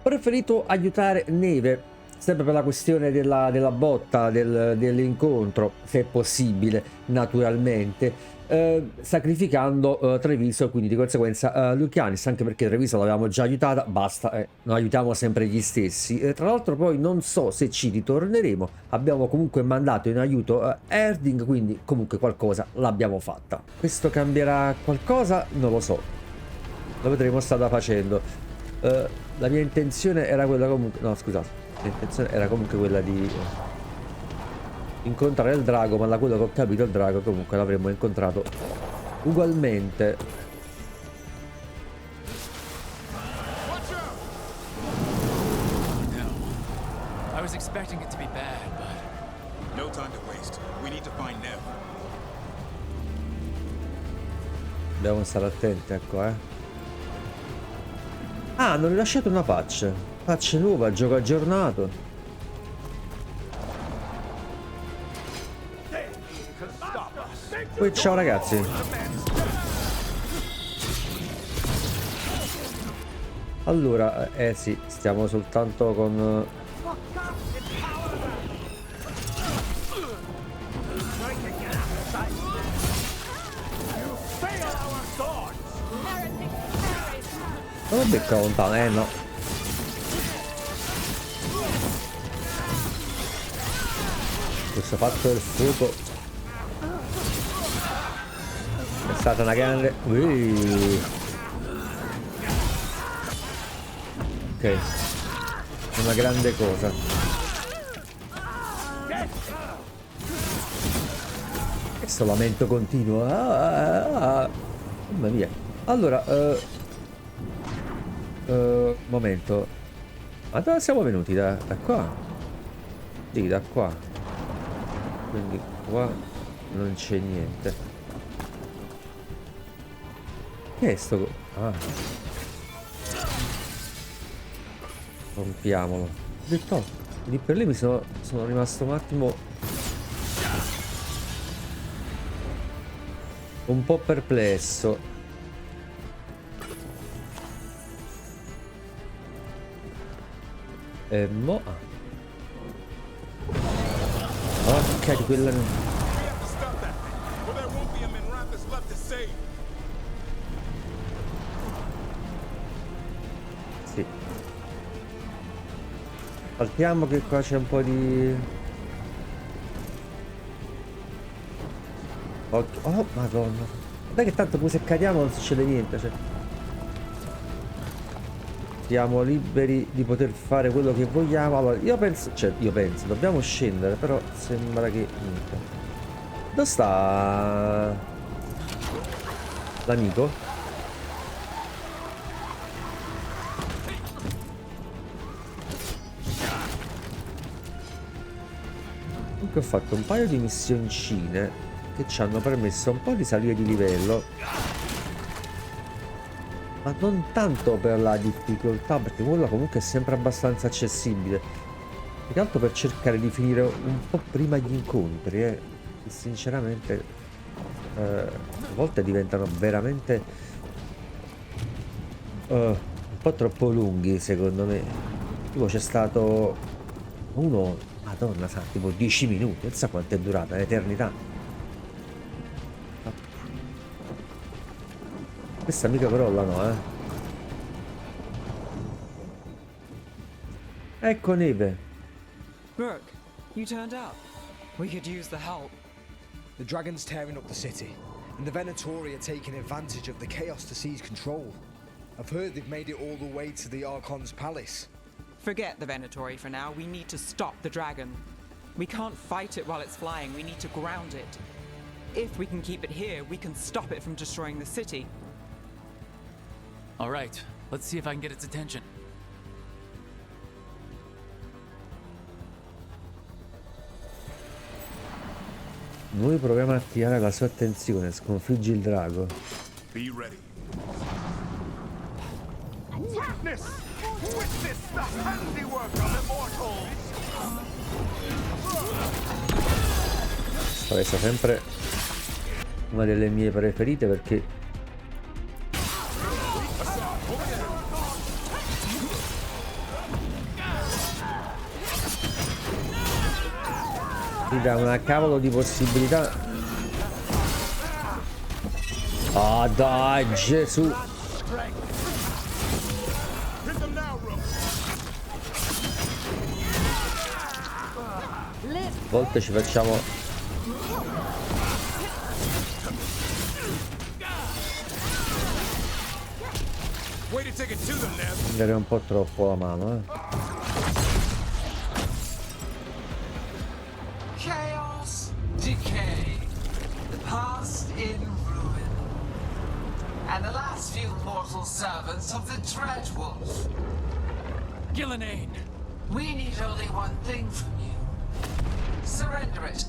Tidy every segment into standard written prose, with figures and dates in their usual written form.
preferito aiutare Neve, sempre per la questione della botta, dell'incontro, se è possibile, naturalmente, sacrificando Treviso, quindi di conseguenza Lucianis, anche perché Treviso l'avevamo già aiutata, basta, non aiutiamo sempre gli stessi. Tra l'altro poi non so se ci ritorneremo, abbiamo comunque mandato in aiuto Erding, quindi comunque qualcosa l'abbiamo fatta. Questo cambierà qualcosa? Non lo so, lo vedremo strada facendo. La mia intenzione era quella comunque, no scusate, l'intenzione era comunque quella di incontrare il drago, ma da quello che ho capito il drago comunque l'avremmo incontrato ugualmente. Dobbiamo stare attenti, ecco, Ah, hanno rilasciato una patch nuova, gioco aggiornato. Poi ciao ragazzi. Allora, sì, stiamo soltanto con... Non lo becco lontano, no. Questo fatto del fuoco è stata una grande... Ok, una grande cosa. Questo lamento continuo. Mamma mia. Allora, momento. Ma dove siamo venuti? Da qua? Sì, da qua. Quindi qua non c'è niente. Che è sto? Ah. Rompiamolo. Ho detto, lì per lì sono rimasto un attimo un po' perplesso. E mo... Ok, di quella... Sì. Saltiamo che qua c'è un po' di... Occhio. Oh, madonna. Dai che tanto pure se cadiamo non succede niente, cioè... Siamo liberi di poter fare quello che vogliamo. Allora, io penso, dobbiamo scendere, però sembra che niente. Dove sta l'amico? Comunque ho fatto un paio di missioncine che ci hanno permesso un po' di salire di livello. Ma non tanto per la difficoltà, perché quella comunque è sempre abbastanza accessibile. Più che altro per cercare di finire un po' prima gli incontri, che sinceramente a volte diventano veramente un po' troppo lunghi, secondo me. Tipo c'è stato uno, madonna sa, tipo 10 minuti, non so quanto è durata, un'eternità. Questa mica crolla, no, Ecco Neve. Look, you turned up. We could use the help. The dragon's tearing up the city, and the Venatori are taking advantage of the chaos to seize control. I've heard they've made it all the way to the Archon's palace. Forget the Venatori for now. We need to stop the dragon. We can't fight it while it's flying. We need to ground it. If we can keep it here, we can stop it from destroying the city. All right, let's see if I can get its attention. Noi proviamo a attirare la sua attenzione, sconfiggi il drago. Be ready. Witness the handiwork of immortals. Questa è sempre una delle mie preferite perché Ti dà una cavolo di possibilità. Ah, dai, Gesù. Hit them now, Rook. A volte ci facciamo Way to take it to them, Nev. prendere un po' troppo la mano, Chaos, decay, the past in ruin, and the last few mortal servants of the Dreadwolf. Gillenane! We need only one thing from you. Surrender it,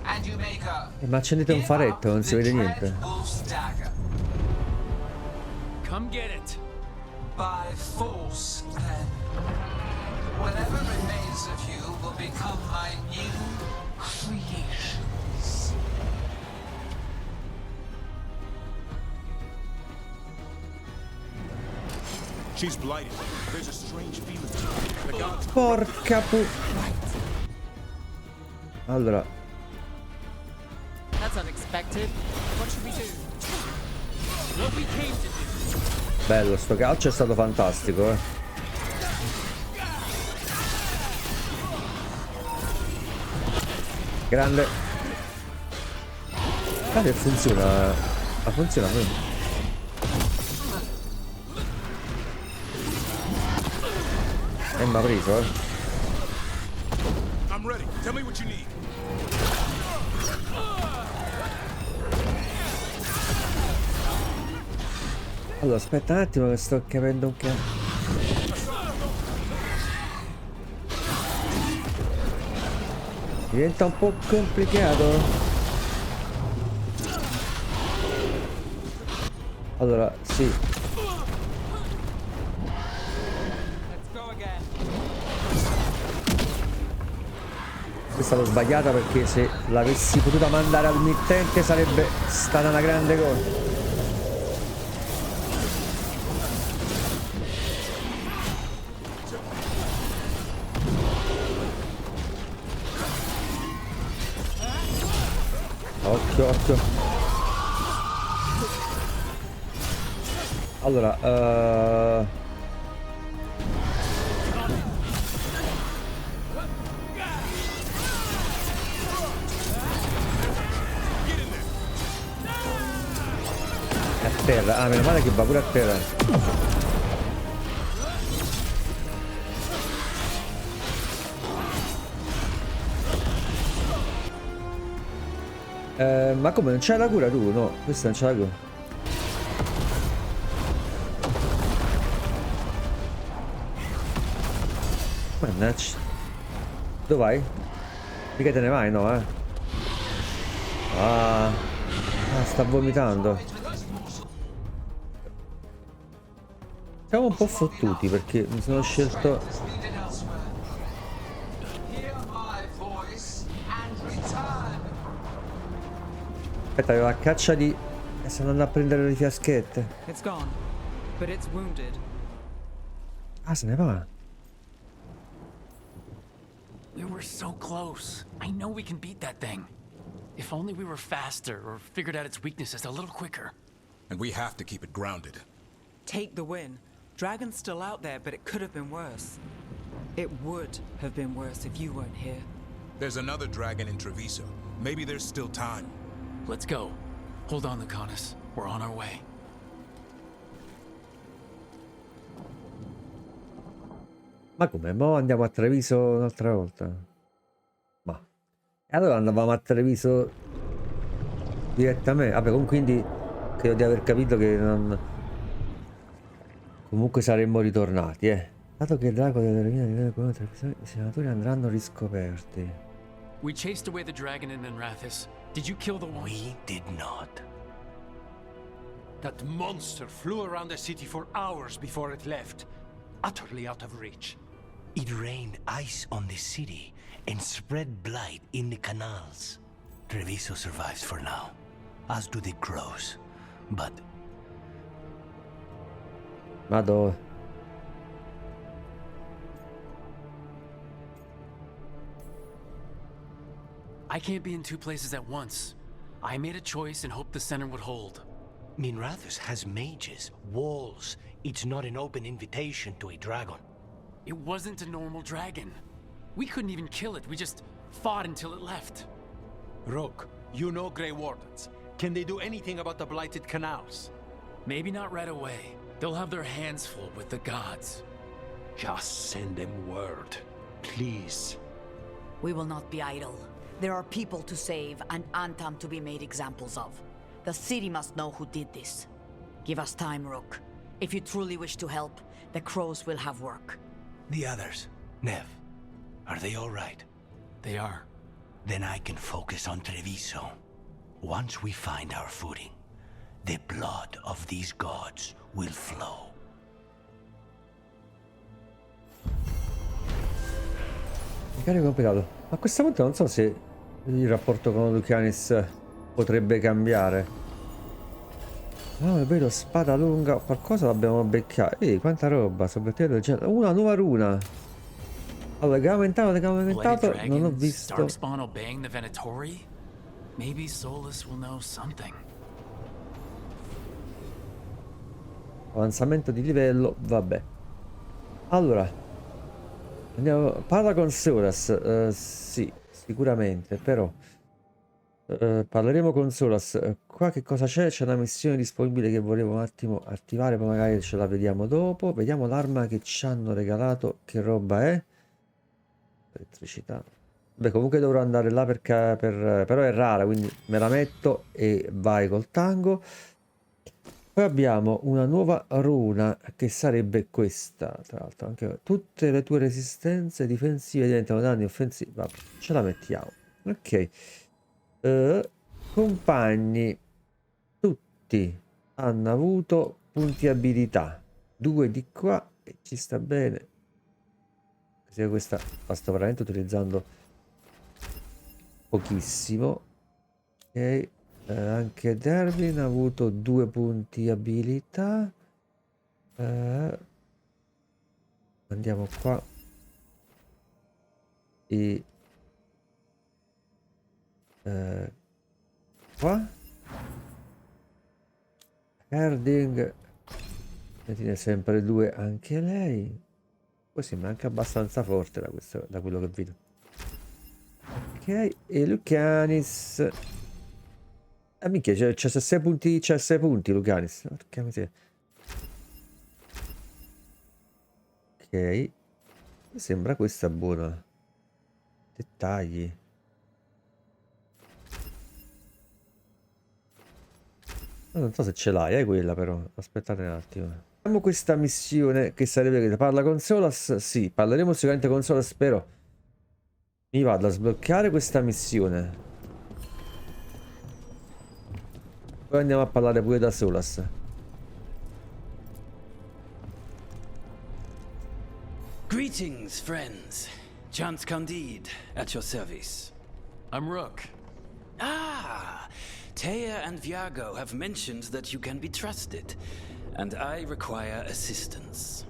and you make a Ma accendete un faretto, non si vede niente. Dreadwolf's dagger. Come get it! By force, then. Whatever remains of you will become my new creations. She's blighted. There's a strange feeling. The gods. Porca pu... Allora, That's unexpected. What should we do? What we came to do! bello, sto calcio è stato fantastico, Grande. Guarda che funziona. Ma funziona quindi. Mi ha preso, I'm ready. Tell me what you need. Allora, aspetta un attimo che sto capendo un cazzo. Diventa un po' complicato. Allora, sì. Let's go again. È stata sbagliata perché se l'avessi potuta mandare al mittente sarebbe stata una grande cosa. Occhio, occhio. Allora, è a terra. Ah, meno male che va pure a terra. Ma come, non c'è la cura tu? No, questa non c'è la cura. Mannaggia. Dove vai? Mica te ne vai, no, sta vomitando. Siamo un po' fottuti perché mi sono scelto... Needed elsewhere. Hear my voice and return. Aspetta, avevo la caccia di... sto andando a prendere le fiaschette. It's gone, but it's wounded. Ah, se ne va. We were so close. I know we can beat that thing. If only we were faster or figured out its weaknesses a little quicker. And we have to keep it grounded. Take the win. Dragon's still out there, but it could have been worse. It would have been worse if you weren't here. There's another dragon in Treviso. Maybe there's still time. Let's go. Hold on, Lucanus. We're on our way. Ma come? Mo andiamo a Treviso un'altra volta? Ma... E allora andavamo a Treviso direttamente? Vabbè, quindi credo di aver capito che non... Comunque saremmo ritornati, Dato che il drago delle rovine di i senatori andranno riscoperti. We chased away the dragon in Menrathis. Did you kill the one? We did not. That monster flew around the city for hours before it left, utterly out of reach. It rained ice on the city and spread blight in the canals. Treviso survives for now, as do the crows. But Ma dove? I can't be in two places at once. I made a choice and hoped the center would hold. Minrathus has mages, walls. It's not an open invitation to a dragon. It wasn't a normal dragon. We couldn't even kill it. We just fought until it left. Rogue, you know Grey Wardens. Can they do anything about the blighted canals? Maybe not right away. They'll have their hands full with the gods. Just send them word, please. We will not be idle. There are people to save and Antam to be made examples of. The city must know who did this. Give us time, Rook. If you truly wish to help, the crows will have work. The others, Nev, are they all right? They are. Then I can focus on Treviso. Once we find our footing, the blood of these gods will flow. Carico complicato. A questo punto non so se il rapporto con Lucianis potrebbe cambiare. Ah, è vero, spada lunga. Qualcosa l'abbiamo beccato. Ehi, quanta roba. Una nuova runa. Allora, che ha aumentato. Non ho visto. Darkspawn obeying the Venatori? Maybe Solas will know something. Avanzamento di livello, vabbè. Allora, andiamo. Parla con Solas. Sì, sicuramente, però parleremo con Solas. Qua che cosa c'è? C'è una missione disponibile che volevo un attimo attivare, poi magari ce la vediamo dopo. Vediamo l'arma che ci hanno regalato, che roba è. Elettricità. Beh, comunque dovrò andare là però è rara, quindi me la metto e vai col tango. Poi abbiamo una nuova runa che sarebbe questa. Tra l'altro anche tutte le tue resistenze difensive diventano danni offensivi. Vabbè, ce la mettiamo. Ok. Compagni tutti hanno avuto punti abilità. 2 di qua e ci sta bene. Così questa la sto veramente utilizzando pochissimo. Ok. Anche Derwin ha avuto 2 punti abilità. Andiamo qua e qua Herding ne tiene sempre 2 anche lei. Poi sembra anche abbastanza forte da quello che vedo. Ok, e Lucanis. Ah, minchia, c'è 6 punti, c'è 6 punti Lucanis. Porca miseria. Ok. Sembra questa buona. Dettagli. Non so se ce l'hai, quella però. Aspettate un attimo. Abbiamo questa missione che sarebbe parla con Solas. Sì, parleremo sicuramente con Solas, però mi vado a sbloccare questa missione. Poi andiamo a parlare pure da Solas. Greetings, friends. Chance Candide, at your service. I'm Rook. Ah, Taya and Viago have mentioned that you can be trusted, and I require assistance.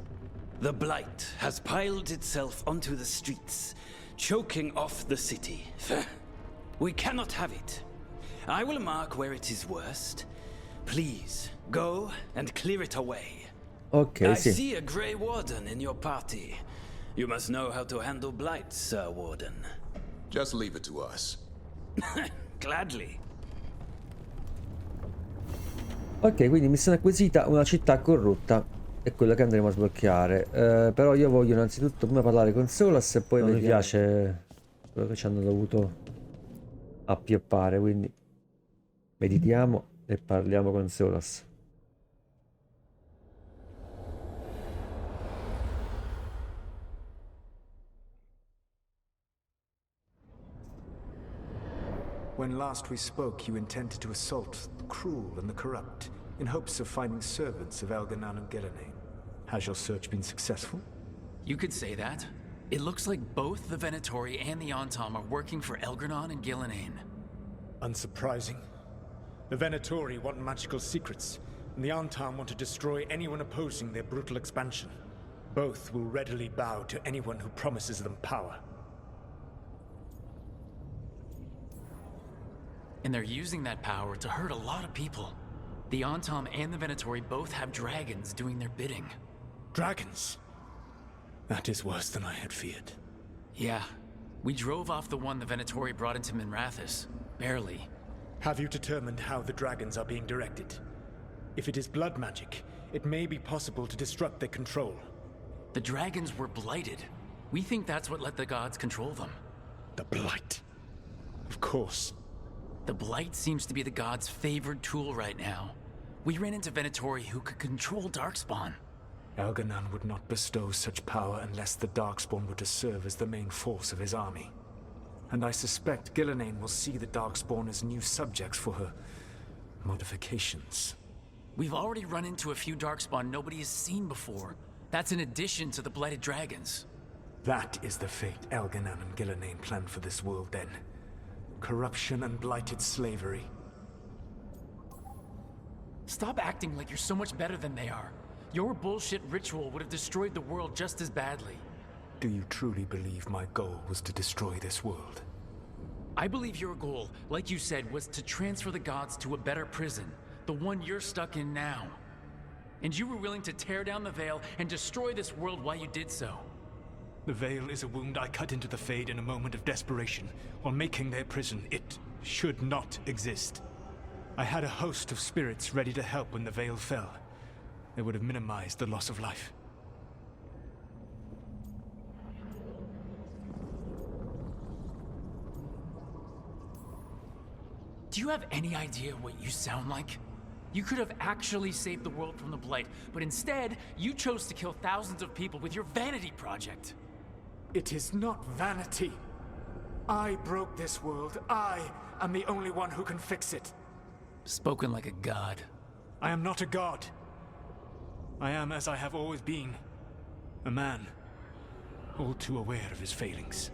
The blight has piled itself onto the streets, choking off the city. We cannot have it. I will mark where it is worst. Please, go and clear it away. Okay, I see a Grey Warden in your party. You must know how to handle blight, Sir Warden. Just leave it to us. Gladly. Ok, quindi missione acquisita, una città corrotta. È quella che andremo a sbloccare. Però io voglio innanzitutto prima parlare con Solas e poi mi piace quello che ci hanno dovuto appioppare, quindi meditiamo e parliamo con Solas. When last we spoke, you intended to assault the cruel and the corrupt, in hopes of finding servants of Elganan and Gillenane. Has your search been successful? You could say that. It looks like both the Venatori and the Antam are working for Elganan and Gillenane. Unsurprising. The Venatori want magical secrets, and the Antam want to destroy anyone opposing their brutal expansion. Both will readily bow to anyone who promises them power. And they're using that power to hurt a lot of people. The Antam and the Venatori both have dragons doing their bidding. Dragons? That is worse than I had feared. Yeah. We drove off the one the Venatori brought into Minrathous. Barely. Have you determined how the dragons are being directed? If it is blood magic, it may be possible to disrupt their control. The dragons were blighted. We think that's what let the gods control them. The Blight. Of course. The Blight seems to be the gods' favored tool right now. We ran into Venatori who could control Darkspawn. Elganon would not bestow such power unless the Darkspawn were to serve as the main force of his army. And I suspect Gillenane will see the Darkspawn as new subjects for her modifications. We've already run into a few Darkspawn nobody has seen before. That's in addition to the Blighted Dragons. That is the fate Elganon and Gillenane planned for this world then. Corruption and blighted slavery. Stop acting like you're so much better than they are. Your bullshit ritual would have destroyed the world just as badly. Do you truly believe my goal was to destroy this world? I believe your goal, like you said, was to transfer the gods to a better prison. The one you're stuck in now. And you were willing to tear down the veil and destroy this world while you did so. The veil is a wound I cut into the Fade in a moment of desperation, while making their prison. It should not exist. I had a host of spirits ready to help when the veil fell. They would have minimized the loss of life. Do you have any idea what you sound like? You could have actually saved the world from the Blight, but instead, you chose to kill thousands of people with your vanity project. It is not vanity. I broke this world. I am the only one who can fix it. Spoken like a god. I am not a god. I am as I have always been. A man. All too aware of his failings.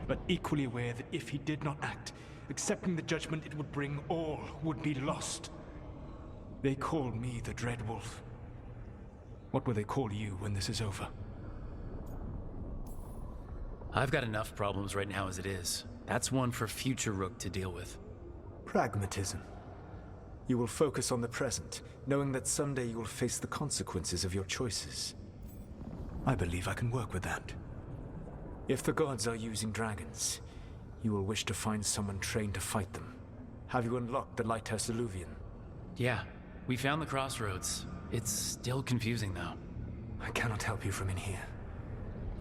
But equally aware that if he did not act, accepting the judgment it would bring, all would be lost. They call me the Dread Wolf. What will they call you when this is over? I've got enough problems right now as it is. That's one for future Rook to deal with. Pragmatism. You will focus on the present, knowing that someday you will face the consequences of your choices. I believe I can work with that. If the gods are using dragons, you will wish to find someone trained to fight them. Have you unlocked the Lighthouse Illuvian? Yeah, we found the crossroads. It's still confusing though. I cannot help you from in here.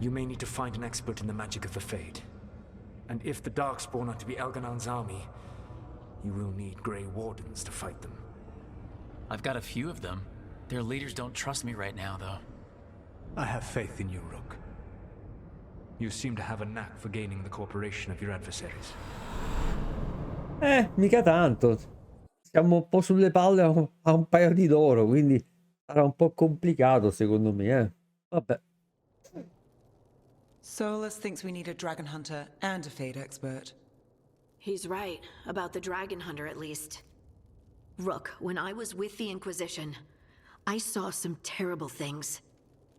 You may need to find an expert in the magic of the Fade. And if the Darkspawn are to be Elganon's army, you will need Grey Wardens to fight them. I've got a few of them. Their leaders don't trust me right now, though. I have faith in you, Rook. You seem to have a knack for gaining the cooperation of your adversaries. Mica tanto. Siamo un po' sulle palle a un paio di d'oro, quindi sarà un po' complicato secondo me, Vabbè. Solas thinks we need a dragon hunter and a Fade expert. He's right, about the dragon hunter at least. Rook, when I was with the Inquisition, I saw some terrible things.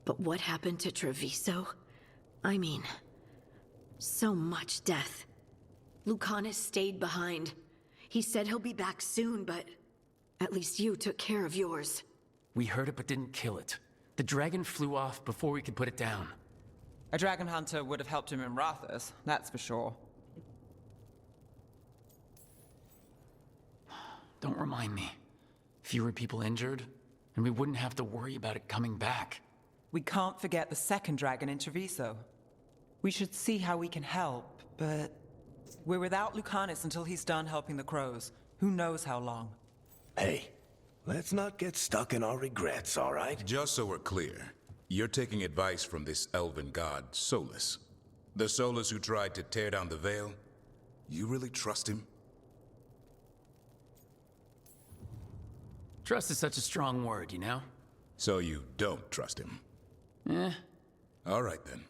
But what happened to Treviso? I mean, so much death. Lucanus stayed behind. He said he'll be back soon, but at least you took care of yours. We heard it but didn't kill it. The dragon flew off before we could put it down. A dragon hunter would have helped him in Rathus, that's for sure. Don't remind me. Fewer people injured, and we wouldn't have to worry about it coming back. We can't forget the second dragon in Treviso. We should see how we can help, but we're without Lucanus until he's done helping the crows. Who knows how long? Hey, let's not get stuck in our regrets, all right? Just so we're clear, you're taking advice from this elven god, Solas. The Solas who tried to tear down the veil? You really trust him? Trust is such a strong word, you know? So you don't trust him? All right then.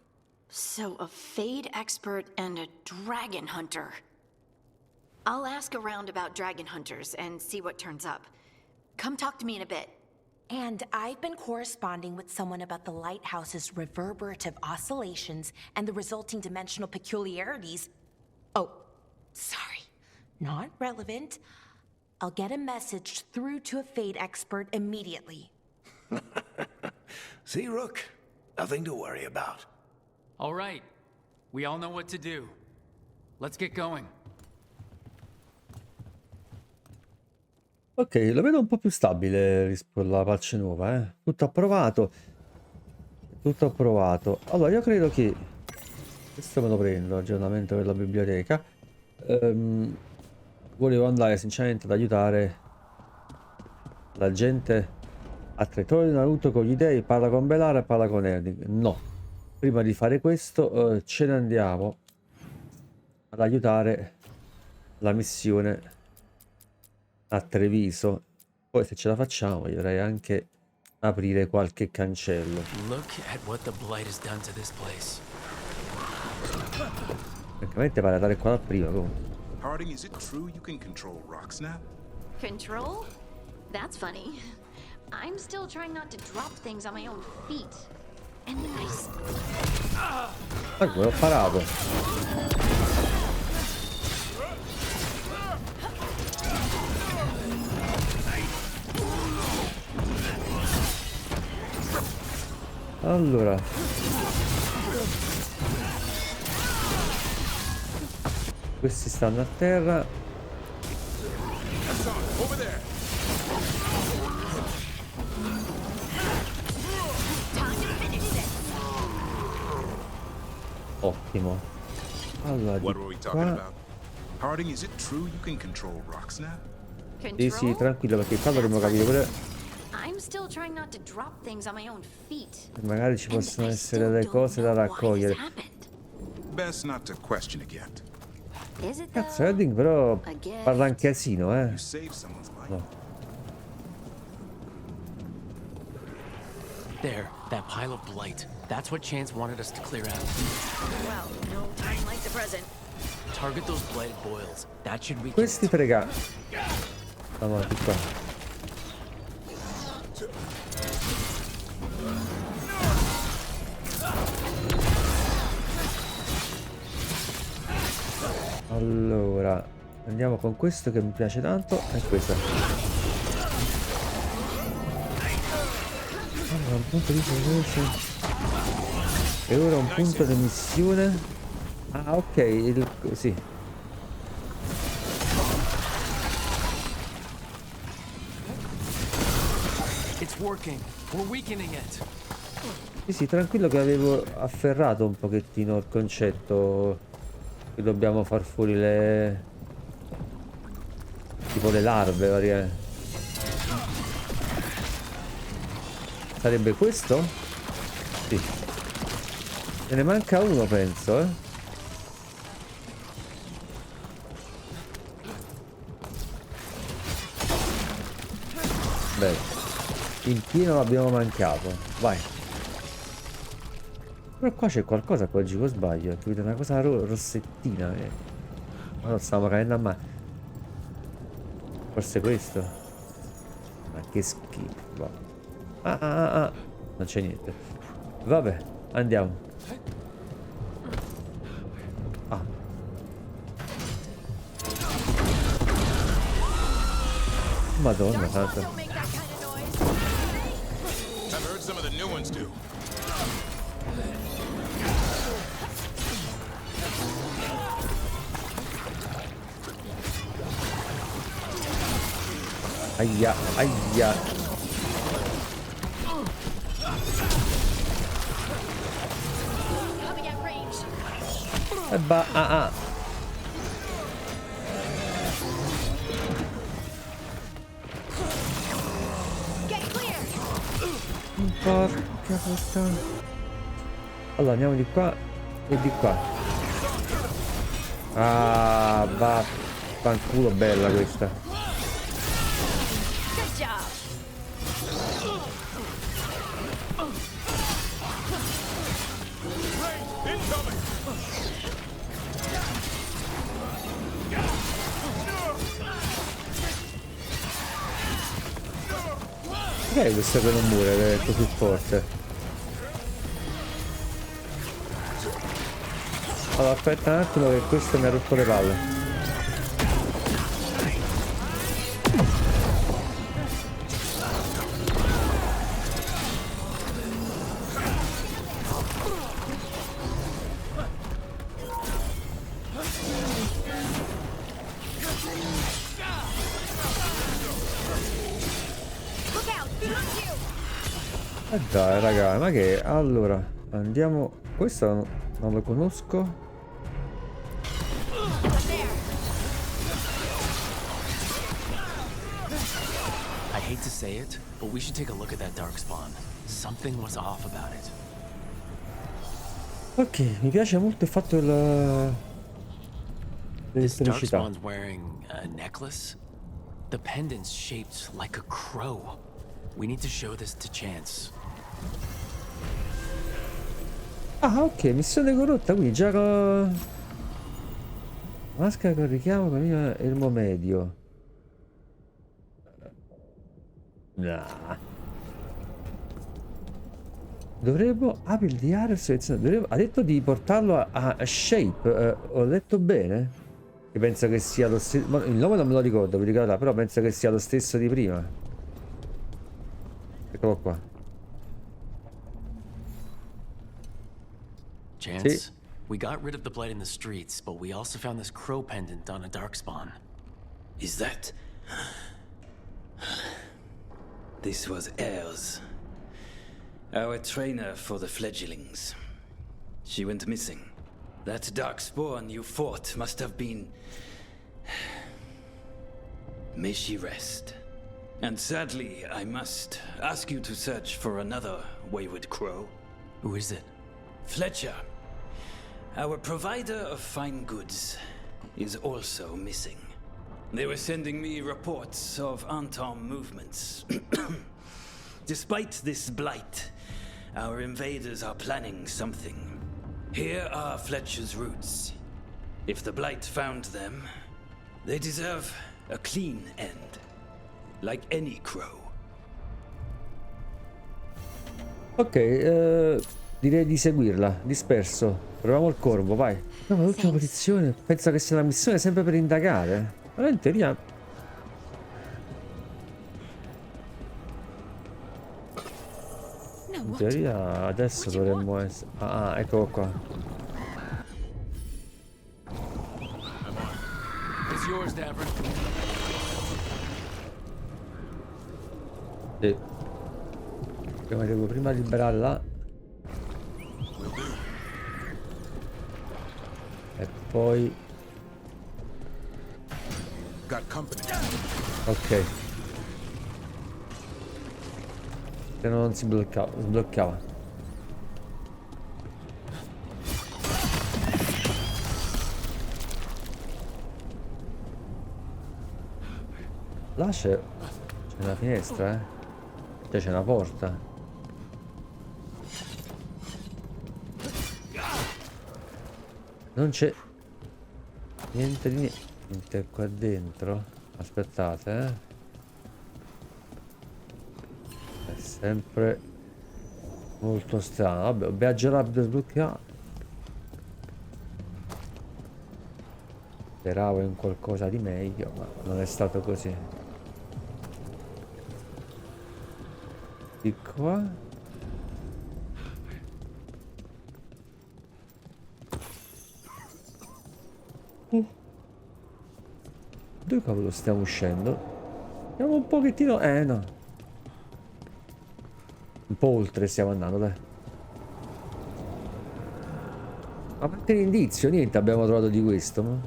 So a Fade expert and a dragon hunter. I'll ask around about dragon hunters and see what turns up. Come talk to me in a bit. And I've been corresponding with someone about the lighthouse's reverberative oscillations and the resulting dimensional peculiarities. Oh, sorry. Not relevant. I'll get a message through to a fate expert immediately. See, Rook? Nothing to worry about. All right. We all know what to do. Let's get going. Ok, lo vedo un po' più stabile rispetto alla patch nuova, eh. Tutto approvato. Tutto approvato. Allora, io credo che questo me lo prendo, aggiornamento per la biblioteca. Volevo andare sinceramente ad aiutare la gente a Torna Naruto con gli dei, parla con Belara e parla con Erling. No, prima di fare questo ce ne andiamo ad aiutare la missione a Treviso. Poi se ce la facciamo io vorrei anche aprire qualche cancello. Look at what the blight has done to this place. Francamente pare andare qua da prima comunque. Harding, is it true you can control rock snap? Control? That's funny. I'm still trying not to drop things on my own feet. And ice. Ecco, l'ho parato. Allora, questi stanno a terra. Ottimo. Allora, What were we talking about? Harding, is it true you can control rock snap? sì, sì, tranquillo, perché qua dovremmo capire pure. I'm still trying not to drop things on my own feet. Magari ci possono essere delle cose da raccogliere. Best not to question it yet. Is it Cazzo, Edding però parla un casino, eh. You save someone's life. No. There, that pile of blight. That's what Chance wanted us to clear out. Well, no time like the present. Target those blighted boils. That should weaken Questi it. frega. Avanti qua. Allora, andiamo con questo che mi piace tanto. E questo. Allora, un punto di progresso. E ora un punto di missione. Ah, ok, sì. It's working. We're weakening it. Sì, sì, tranquillo che avevo afferrato un pochettino il concetto che dobbiamo far fuori le... tipo le larve varie. Sarebbe questo? Sì. Ce ne manca uno, penso, eh. Beh, in pieno l'abbiamo mancato. Vai. Però qua c'è qualcosa che oggi, o sbaglio, ho capito? Una cosa rossettina. Ma non stiamo cadendo a mano. Forse questo. Ma che schifo. Non c'è niente. Vabbè, andiamo. Ah. Madonna santa. I've heard some of the new ones do. Aia, aia. E porca puttana. Allora andiamo di qua e di qua. Ah, va. Fanculo, bella questa. Che è questo che non muore, che è così forte? Allora aspetta un attimo che questo mi ha rotto le palle. Dai raga, ma che... Allora, andiamo... Questo non lo conosco. I hate to say it, but we should take a look at that darkspawn. Something was off about it. Ok, mi piace molto il fatto This dell'elettricità. darkspawn's wearing a necklace. The pendant's shaped like a crow. We need to show this to Chance. Ah, ok, missione corrotta, quindi già con... Maschera con richiamo con il elmo medio. Nah. Dovremmo apri il diario selezionato. Ha detto di portarlo a Shape. Ho letto bene? Io penso che sia lo stesso. Il nome non me lo ricordo, vi ricordo, però penso che sia lo stesso di prima. Eccolo qua. Chance, Sì. we got rid of the blight in the streets, but we also found this crow pendant on a darkspawn. Is that... This was ours. Our trainer for the fledglings. She went missing. That dark spawn you fought must have been... May she rest. And sadly, I must ask you to search for another wayward crow. Who is it? Fletcher, our provider of fine goods, is also missing. They were sending me reports of Antom movements. Despite this blight, our invaders are planning something. Here are Fletcher's roots. If the blight found them, they deserve a clean end, like any crow. Ok, direi di seguirla. Disperso. Proviamo il corvo, vai. No, ma l'ultima posizione. Penso che sia una missione sempre per indagare. Allora in teoria... In teoria adesso dovremmo essere... Ah, eccolo qua. It's yours, Davin. Sì. Devo prima liberare là. E poi... Ok. Se no non si sbloccava. Là c'è una finestra, eh? Cioè c'è una porta. Non c'è niente di niente qua dentro. Aspettate, È sempre molto strano. Vabbè, viaggio rapido sbloccato. Speravo in qualcosa di meglio, ma non è stato così. Di qua. Dove cavolo stiamo uscendo? Siamo un pochettino... no. Un po' oltre stiamo andando, dai. Ma per l'indizio, niente abbiamo trovato di questo, no?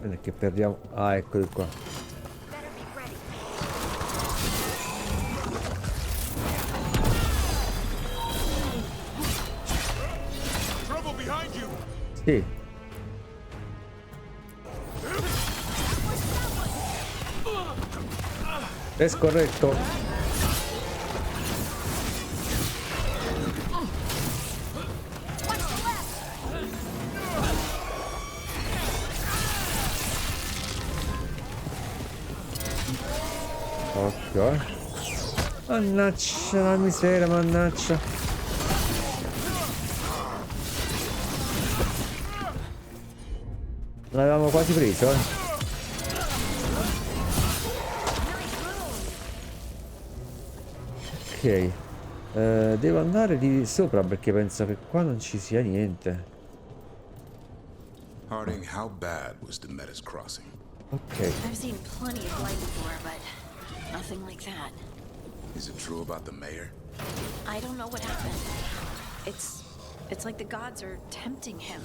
Bene che perdiamo... Ah, eccoli qua. Sì. È scorretto. Ok. Mannaggia la miseria, mannaggia. L'avevamo quasi preso, Ok. Devo andare di sopra perché penso che qua non ci sia niente. Harding, how bad was the Metis crossing? Ok. I've seen plenty of light before, but nothing like that. Is it true about the mayor? I don't know what happened. It's like the gods are tempting him.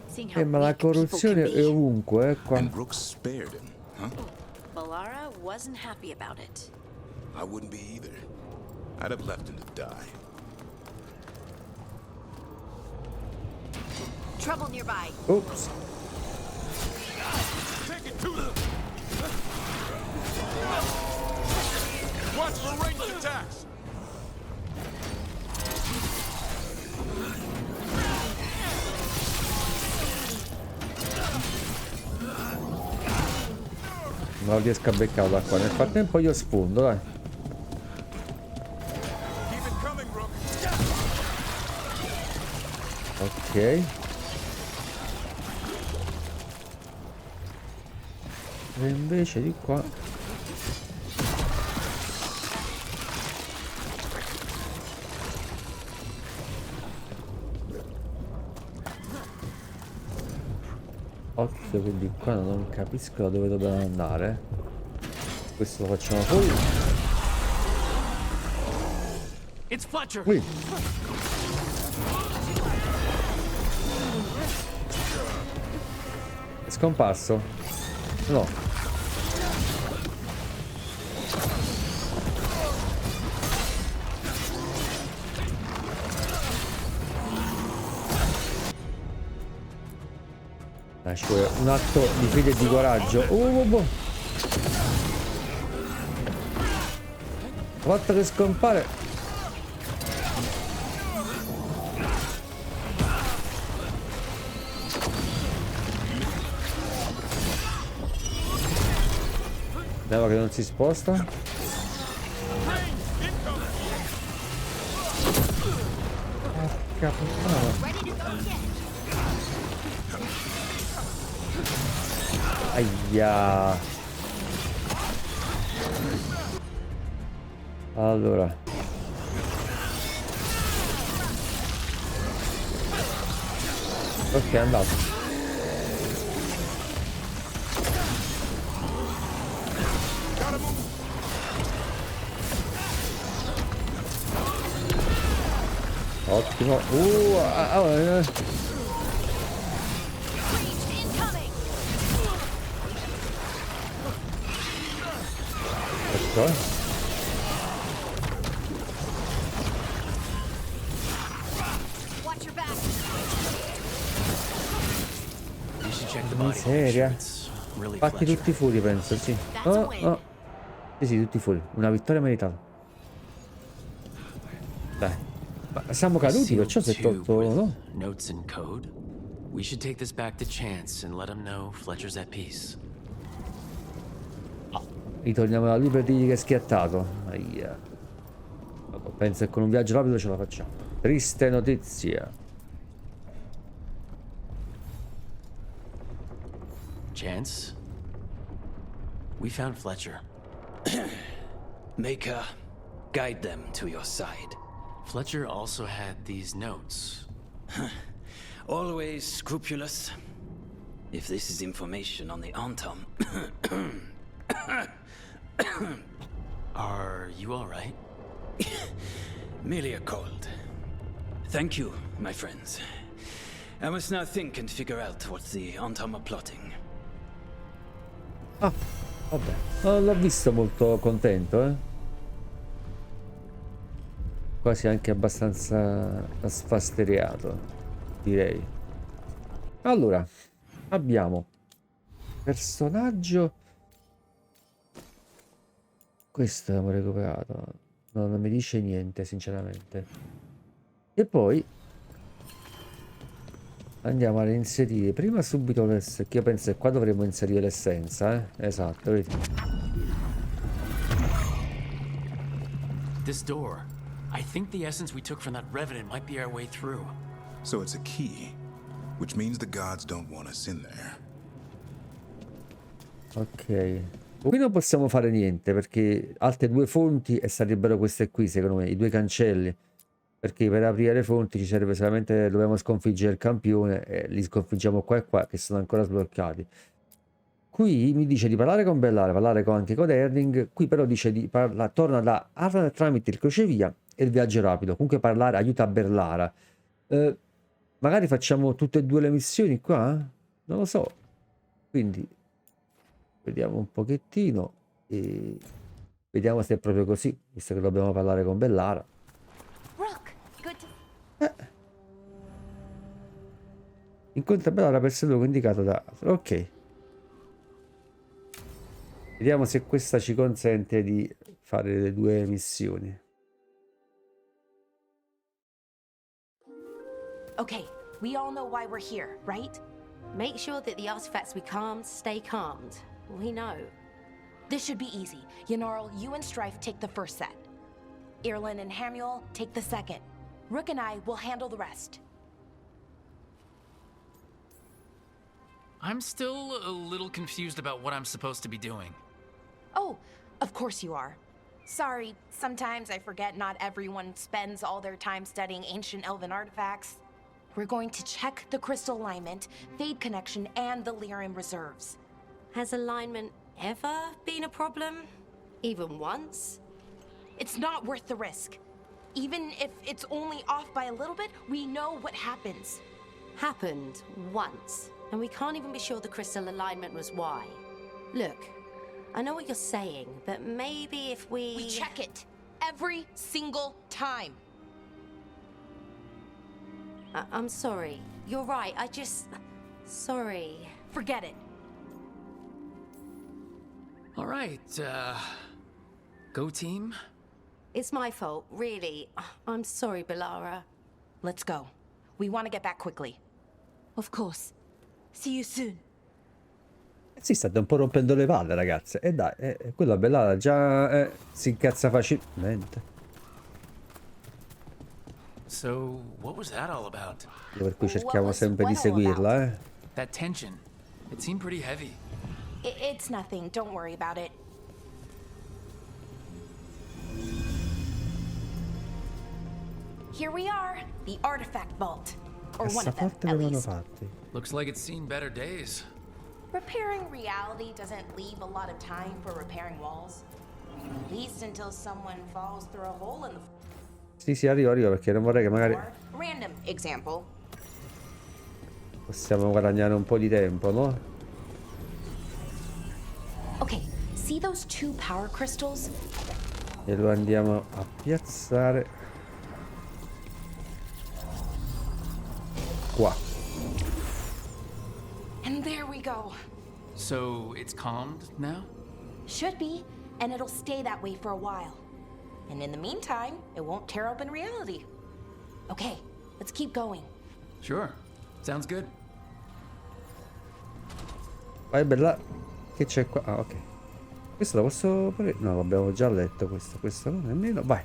Seeing how Ma la weak people can corruzione è be. ovunque, qua. And Rook spared him, huh? Balara wasn't happy about it. I wouldn't be either. I'd have left him to die. Trouble nearby. Oops. Take it to them. Watch for ranged attacks. Non riesco a beccare da qua. Nel frattempo io sfondo, dai. Keep it coming, Rook. Ok. E invece di qua. Occhio che di qua non capisco da dove dobbiamo andare. Questo lo facciamo poi. It's Fletcher. Qui. È scomparso? No. Ci vuole un atto di fede e di coraggio. Una volta che scompare. Vediamo che non si sposta. Porca puttana. Aia. Allora. Ok, è andato. Ottimo. Ecco. Miseria. Fatti tutti fuori, penso, sì. Oh. Sì, tutti fuori. Una vittoria meritata. Dai. Ma siamo caduti, perciò si è tolto, no? Notes and code. We should take this back to Chance and let him know Fletcher's at peace. Ritorniamo da lui per dirgli che è schiattato. Aia. Penso che con un viaggio rapido ce la facciamo. Triste notizia. Chance? We found Fletcher. Maker, guide them to your side. Fletcher also had these notes. Always scrupulous. If this is information on the Antom. Are you all right? Merely a cold. Thank you, my friends. I must now think and figure out what the Antom are plotting. Ah, vabbè. Non l'ho visto molto contento, eh. Quasi anche abbastanza sfasteriato, direi. Allora, abbiamo personaggio. Questo abbiamo recuperato. No, non mi dice niente, sinceramente. E poi andiamo a inserire prima subito l'essenza, che io penso che qua dovremmo inserire l'essenza, esatto, vedi. This door. I think the essence we took from that revenant might be our way through. So it's a key, which means the gods don't want us in there. Ok. Qui non possiamo fare niente perché altre due fonti e sarebbero queste qui, secondo me, i due cancelli. Perché per aprire le fonti ci serve solamente, dobbiamo sconfiggere il campione e li sconfiggiamo qua e qua che sono ancora sbloccati. Qui mi dice di parlare con Bellare, parlare anche con Erling. Qui però dice di parlare, torna da Arlan tramite il crocevia e il viaggio rapido. Comunque parlare aiuta Berlara. Magari facciamo tutte e due le missioni qua? Non lo so. Quindi vediamo un pochettino e vediamo se è proprio così, visto che dobbiamo parlare con Bellara. Incontra Bellara per il luogo indicato da... Ok. Vediamo se questa ci consente di fare le due missioni. Okay, we all know why we're here, right? Make sure that the artifacts we calmed stay calmed. We know. This should be easy. Yanarl, you and Strife take the first set. Irlin and Hamuel take the second. Rook and I will handle the rest. I'm still a little confused about what I'm supposed to be doing. Oh, of course you are. Sorry, sometimes I forget not everyone spends all their time studying ancient elven artifacts. We're going to check the crystal alignment, fade connection, and the lyrium reserves. Has alignment ever been a problem? Even once? It's not worth the risk. Even if it's only off by a little bit, we know what happens. Happened once, and we can't even be sure the crystal alignment was why. Look, I know what you're saying, but maybe if we... We check it every single time. I'm sorry. You're right, I just... Sorry. Forget it. All right, go team? It's my fault, really. I'm sorry, Bellara. Let's go. We want to get back quickly. Of course. See you soon. Si state un po' rompendo le palle, ragazze. E dai, quella Bellara già si incazza facilmente. So, what was that all about? Per cui cerchiamo sempre di seguirla, That tension. It seemed pretty heavy. It's nothing. Don't worry about it. Here we are, the artifact vault. Or one of them, at least. Looks like it's seen better days. Repairing reality doesn't leave a lot of time for repairing walls. At least until someone falls through a hole in the... Sì, arrivo perché non vorrei che magari... Random example. Possiamo guadagnare un po' di tempo, no? Okay, see those two power crystals? E lo andiamo a piazzare qua. And there we go. So, it's calmed now? Should be, and it'll stay that way for a while. And in the meantime, it won't tear open reality. Okay, let's keep going. Sure. Sounds good. Vai bella. Che c'è qua? Ah, ok. Questo lo posso... No, l'abbiamo già letto questo. Questo no, nemmeno. Vai.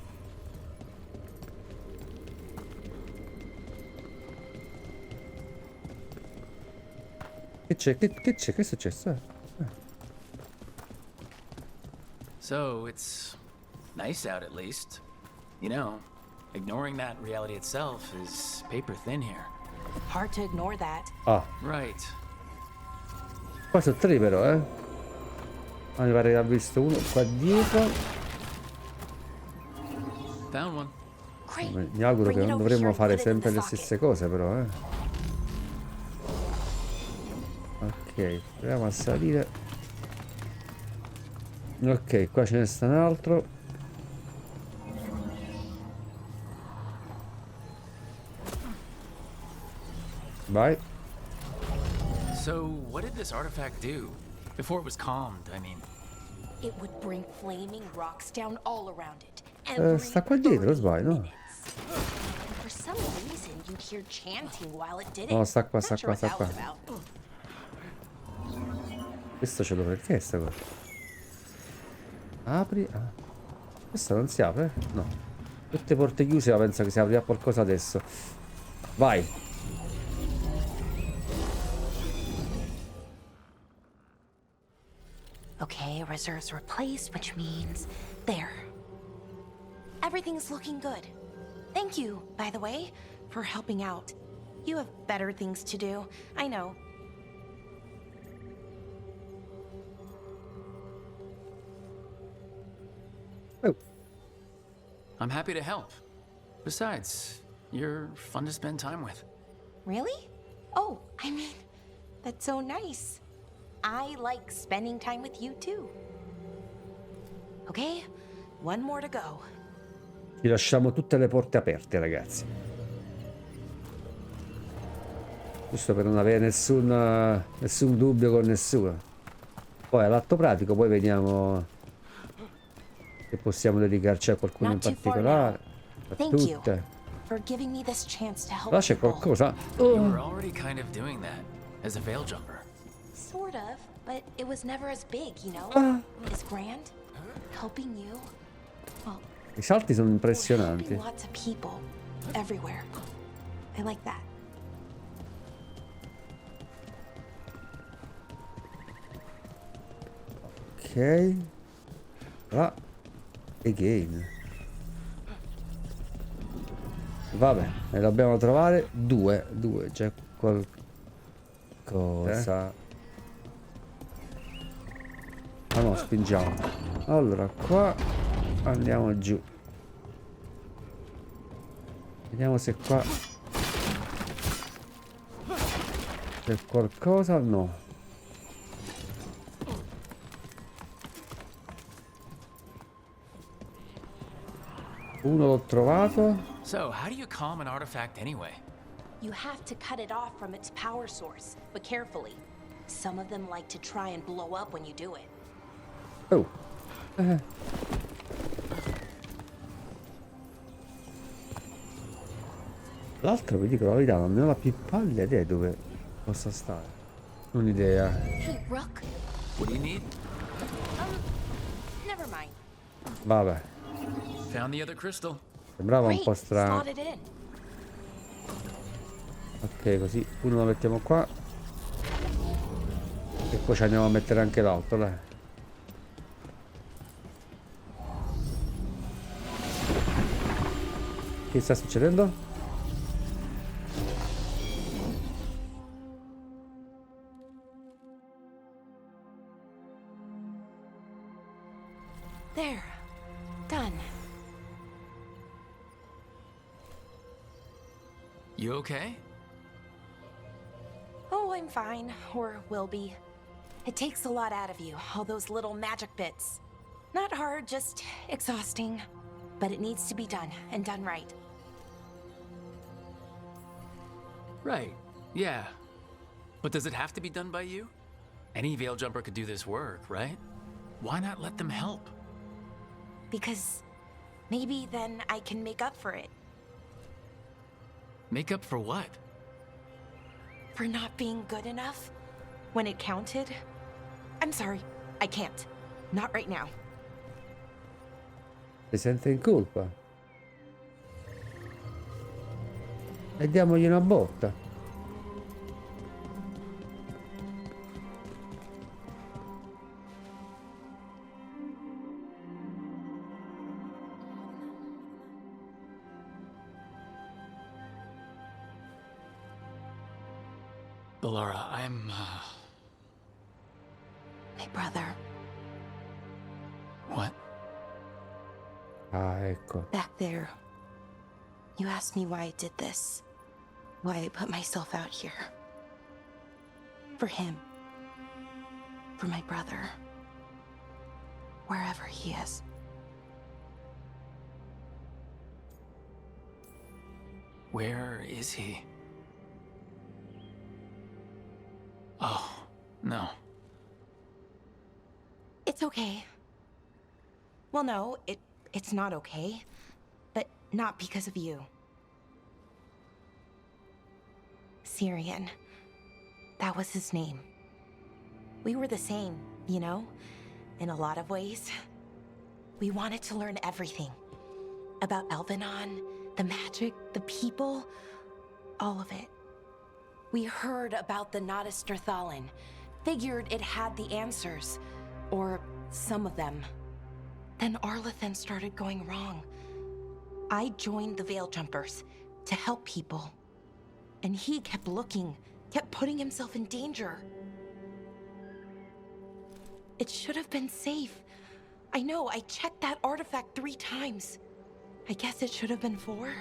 Che c'è? Che c'è? Che è successo? So, it's nice out at least. You know, ignoring that reality itself is paper thin here. Hard to ignore that. Ah. Right. Qua sono tre però, Ah, mi pare che ha visto uno qua dietro. Found one. Mi auguro che non dovremmo fare sempre le stesse cose però, Ok, proviamo a salire. Ok, qua ce ne sta un altro. Vai. So, what did this artifact do? Before it was calmed, I mean. It would bring flaming rocks down all around it. Sta qua dietro, sbaglio, no? For some reason, you'd hear chanting while it did it. No, sta qua, sta Not qua, sure sta what qua. that was about. Questo ce l'ho perché sta qua? Apri. Ah. Questa non si apre? No. Tutte porte chiuse, ma penso che si aprirà qualcosa adesso. Vai. Okay, reserves replaced, which means there. Everything's looking good. Thank you, by the way, for helping out. You have better things to do, I know. I'm happy to help. Besides, you're fun to spend time with. Really? Oh, I mean, that's so nice. I like spending time with you too. Okay, one more to go. Ci lasciamo tutte le porte aperte, ragazzi. Giusto per non avere nessun dubbio con nessuno. Poi all'atto pratico poi vediamo se possiamo dedicarci a qualcuno in particolare. A tutte. Là c'è qualcosa. You were already kind of doing that as a veil jumper. Sort of, but it was never as big, you know? As grand. Helping you. Well, I salti sono impressionanti. helping lots of people everywhere. I like that. Ok. Ah. Again. Vabbè, ne dobbiamo trovare due. C'è qualcosa. Ah no, spingiamo. Allora, qua andiamo giù. Vediamo se qua c'è qualcosa. No. Uno l'ho trovato. So, how do you calm an artifact anyway? You have to cut it off from its power source, but carefully. Some of them like to try and blow up when you do it. Oh. L'altro, vi dico la verità, non ne ho la più pallida idea dove possa stare. Non idea. Hey, Rook. What do you need? Never mind. Vabbè. Found the other crystal. Sembrava un po' strano. Slot it in. Ok, così uno lo mettiamo qua. E poi ci andiamo a mettere anche l'altro, dai. Che sta succedendo? There. Done. You okay? Oh, I'm fine. Or will be. It takes a lot out of you, all those little magic bits. Not hard, just exhausting. But it needs to be done, and done right. Right. Yeah. But does it have to be done by you? Any veil jumper could do this work, right? Why not let them help? Because maybe then I can make up for it. Make up for what? For not being good enough when it counted. I'm sorry, I can't. Not right now. Si sente in colpa. E diamogli una botta. Laura, I'm, My brother. What? Ah, ecco. Back there. You asked me why I did this. Why I put myself out here. For him. For my brother. Wherever he is. Where is he? Oh, no. It's okay. Well, no, it's not okay. But not because of you. Syrian. That was his name. We were the same, you know? In a lot of ways. We wanted to learn everything. About Elvenon, the magic, the people, all of it. We heard about the Nodistrathalin, figured it had the answers, or some of them. Then Arlathan started going wrong. I joined the Veil Jumpers to help people. And he kept looking, kept putting himself in danger. It should have been safe. I know, I checked that artifact 3 times. I guess it should have been 4.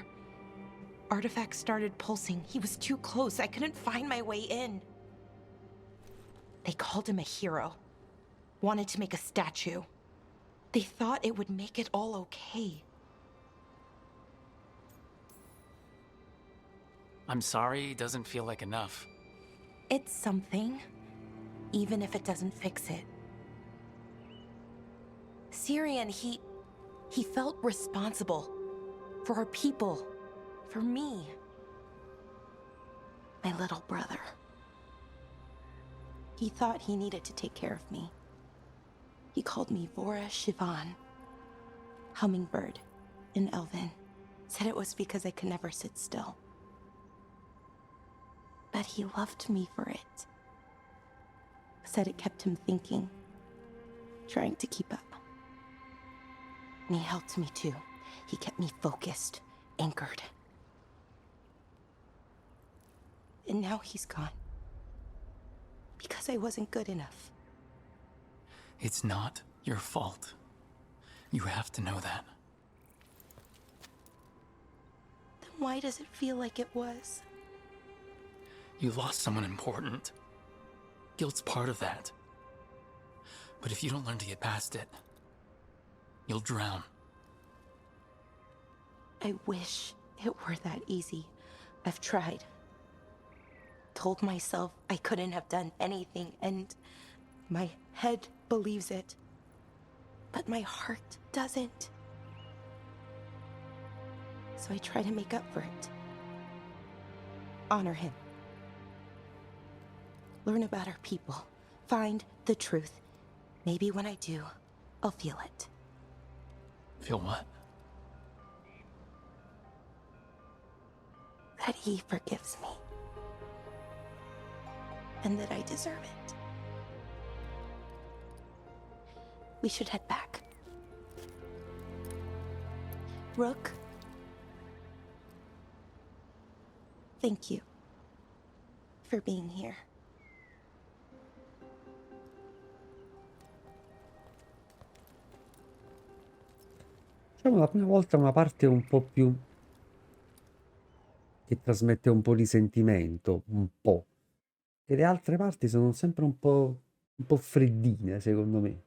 Artifact started pulsing. He was too close. I couldn't find my way in. They called him a hero. Wanted to make a statue. They thought it would make it all okay. I'm sorry, it doesn't feel like enough. It's something, even if it doesn't fix it. Syrian, he felt responsible for our people, for me, my little brother. He thought he needed to take care of me. He called me Vora Shivan, hummingbird in Elven. Said it was because I could never sit still. But he loved me for it. Said it kept him thinking, trying to keep up. And he helped me too. He kept me focused, anchored. And now he's gone. Because I wasn't good enough. It's not your fault. You have to know that. Then why does it feel like it was? You lost someone important. Guilt's part of that. But if you don't learn to get past it, you'll drown. I wish it were that easy. I've tried. Told myself I couldn't have done anything, and my head believes it. But my heart doesn't. So I try to make up for it. Honor him. Learn about our people. Find the truth. Maybe when I do, I'll feel it. Feel what? That he forgives me. And that I deserve it. We should head back. Rook. Thank you for being here. Diciamo la prima volta una parte un po' più che trasmette un po' di sentimento, un po'. E le altre parti sono sempre un po' freddine, secondo me.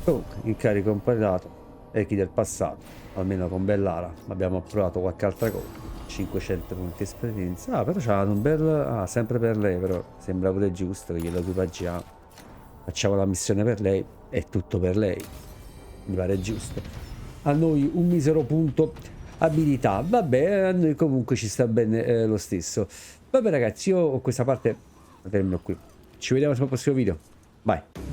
Comunque, incarico completato, echi del passato, almeno con Bellara. Abbiamo provato qualche altra cosa, 500 punti esperienza. Ah, però c'ha un bel... Ah, sempre per lei, però sembra pure giusto che glielo equipaggiamo. Facciamo la missione per lei, è tutto per lei. Mi pare giusto. A noi un misero punto abilità, vabbè, a noi comunque ci sta bene lo stesso. Vabbè ragazzi, io questa parte la termino qui. Ci vediamo sul prossimo video. Bye.